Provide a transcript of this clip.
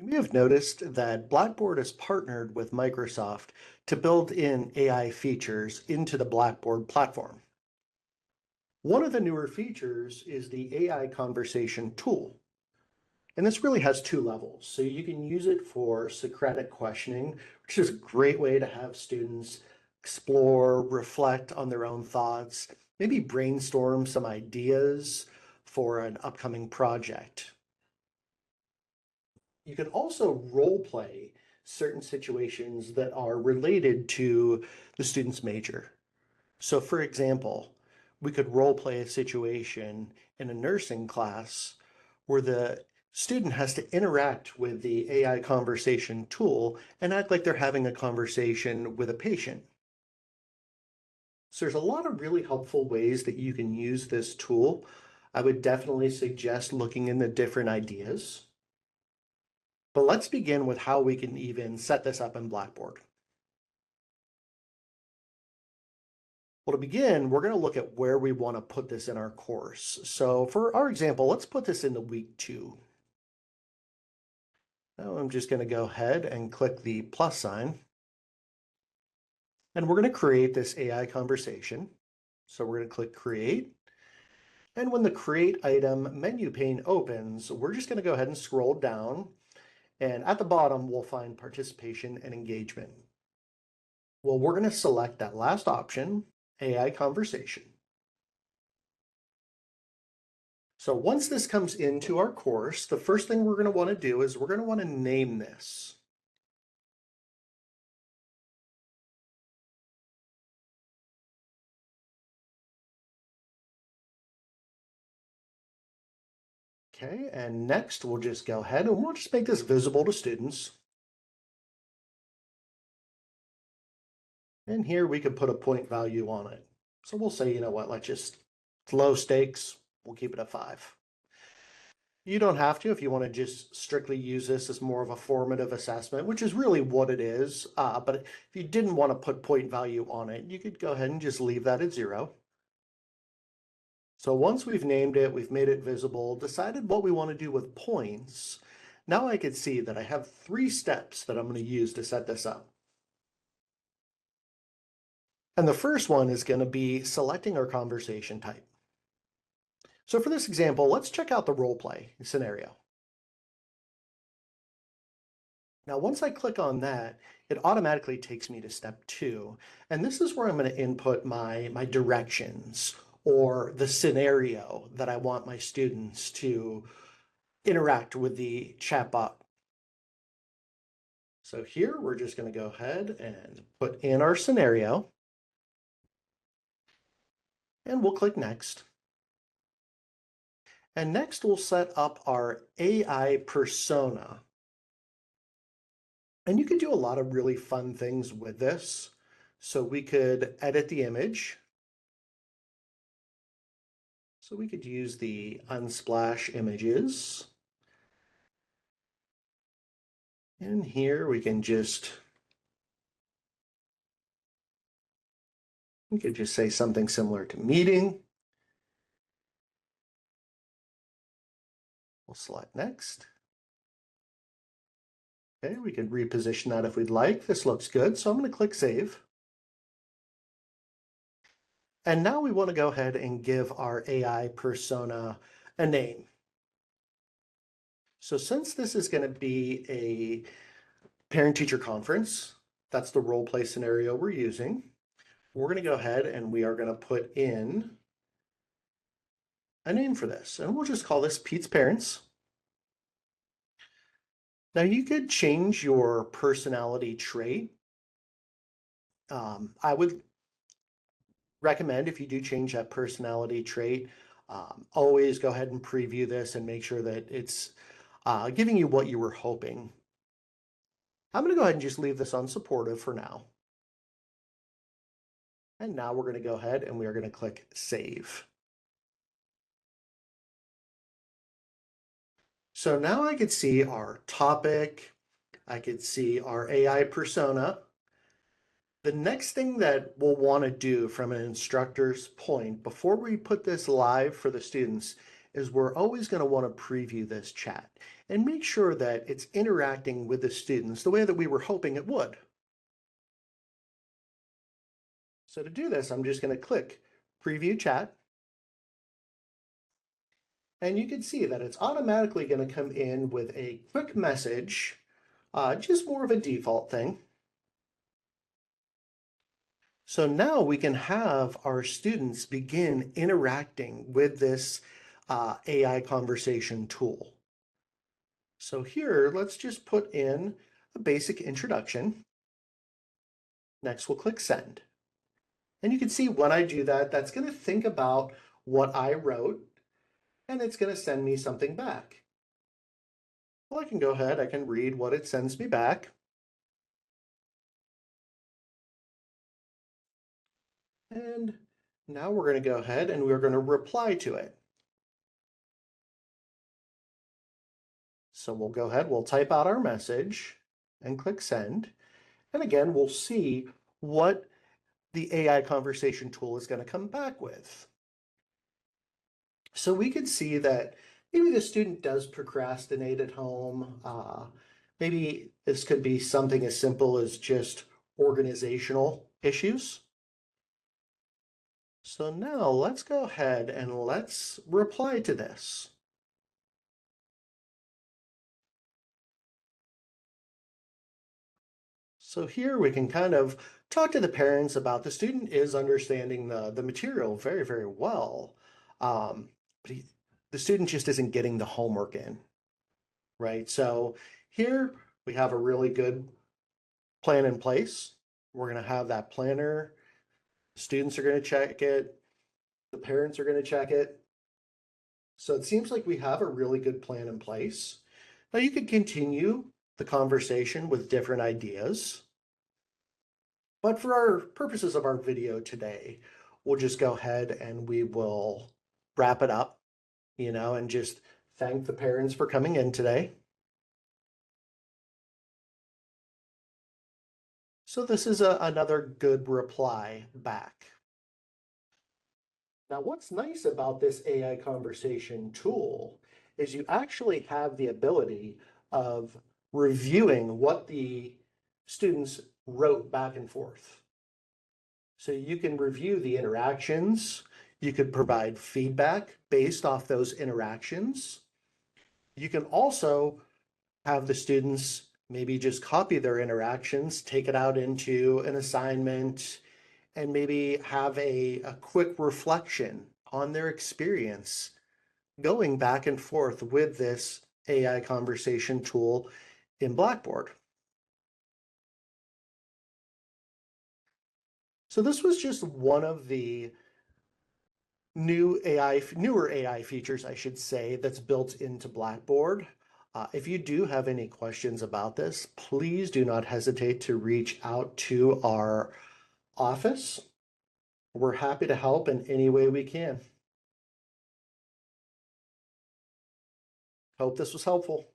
We have noticed that Blackboard has partnered with Microsoft to build in AI features into the Blackboard platform. One of the newer features is the AI Conversation Tool. And this really has two levels. So you can use it for Socratic questioning, which is a great way to have students explore, reflect on their own thoughts, maybe brainstorm some ideas for an upcoming project. You can also role play certain situations that are related to the student's major. So for example, we could role play a situation in a nursing class where the student has to interact with the AI conversation tool and act like they're having a conversation with a patient. So there's a lot of really helpful ways that you can use this tool. I would definitely suggest looking into different ideas. But let's begin with how we can even set this up in Blackboard. Well, to begin, we're going to look at where we want to put this in our course. So for our example, let's put this into week 2. Now I'm just going to go ahead and click the plus sign. And we're going to create this AI conversation. So we're going to click create. And when the create item menu pane opens, we're just going to go ahead and scroll down. And at the bottom, we'll find participation and engagement. Well, we're going to select that last option, AI conversation. So once this comes into our course, the first thing we're going to want to do is we're going to want to name this. Okay, and next we'll just go ahead and we'll just make this visible to students. And here we can put a point value on it. So we'll say, you know what, it's low stakes. We'll keep it at 5. You don't have to if you want to just strictly use this as more of a formative assessment, which is really what it is. But if you didn't want to put point value on it, you could go ahead and just leave that at 0. So once we've named it, we've made it visible, decided what we want to do with points, now I can see that I have 3 steps that I'm going to use to set this up. And the first one is going to be selecting our conversation type. So for this example, let's check out the role play scenario. Now, once I click on that, it automatically takes me to step 2. And this is where I'm going to input my directions or the scenario that I want my students to interact with the chatbot. So here we're just going to go ahead and put in our scenario. And we'll click next. And next we'll set up our AI persona. And you can do a lot of really fun things with this. So we could edit the image. So we could use the unsplash images. And here we could just say something similar to meeting. We'll select next. Okay, we could reposition that if we'd like. This looks good, so I'm going to click Save. And now we want to go ahead and give our AI persona a name. So since this is going to be a parent-teacher conference, that's the role play scenario we're using, we're going to go ahead and we are going to put in a name for this. And we'll just call this Pete's Parents. Now you could change your personality trait. I would recommend if you do change that personality trait, always go ahead and preview this and make sure that it's giving you what you were hoping. I'm going to go ahead and just leave this unsupportive for now. And now we're going to go ahead and we are going to click Save. So now I could see our topic. I could see our AI persona. The next thing that we'll want to do from an instructor's point before we put this live for the students is we're always going to want to preview this chat. and make sure that it's interacting with the students the way that we were hoping it would. So to do this, I'm just going to click Preview Chat. And you can see that it's automatically going to come in with a quick message, just more of a default thing. So now we can have our students begin interacting with this AI conversation tool. So here, let's just put in a basic introduction. Next, we'll click Send. And you can see when I do that, that's going to think about what I wrote, and it's going to send me something back. Well, I can go ahead, I can read what it sends me back. And now we're going to go ahead and we're going to reply to it. So we'll go ahead, we'll type out our message and click Send. And again, we'll see what the AI conversation tool is going to come back with. So we could see that maybe the student does procrastinate at home. Maybe this could be something as simple as just organizational issues. So now let's go ahead and let's reply to this. So here we can kind of talk to the parents about the student is understanding the material very, very well. But the student just isn't getting the homework in, right? So here we have a really good plan in place. We're going to have that planner. Students are going to check it. The parents are going to check it. So it seems like we have a really good plan in place. Now you could continue the conversation with different ideas. But for our purposes of our video today, we'll just go ahead and we will wrap it up, and just thank the parents for coming in today. So this is another good reply back. Now, what's nice about this AI conversation tool is you actually have the ability of reviewing what the students wrote back and forth. So you can review the interactions. You could provide feedback based off those interactions. You can also have the students maybe just copy their interactions, take it out into an assignment, and maybe have a quick reflection on their experience going back and forth with this AI conversation tool in Blackboard. So this was just one of the newer AI features, I should say, that's built into Blackboard. If you do have any questions about this, please do not hesitate to reach out to our office. We're happy to help in any way we can. Hope this was helpful.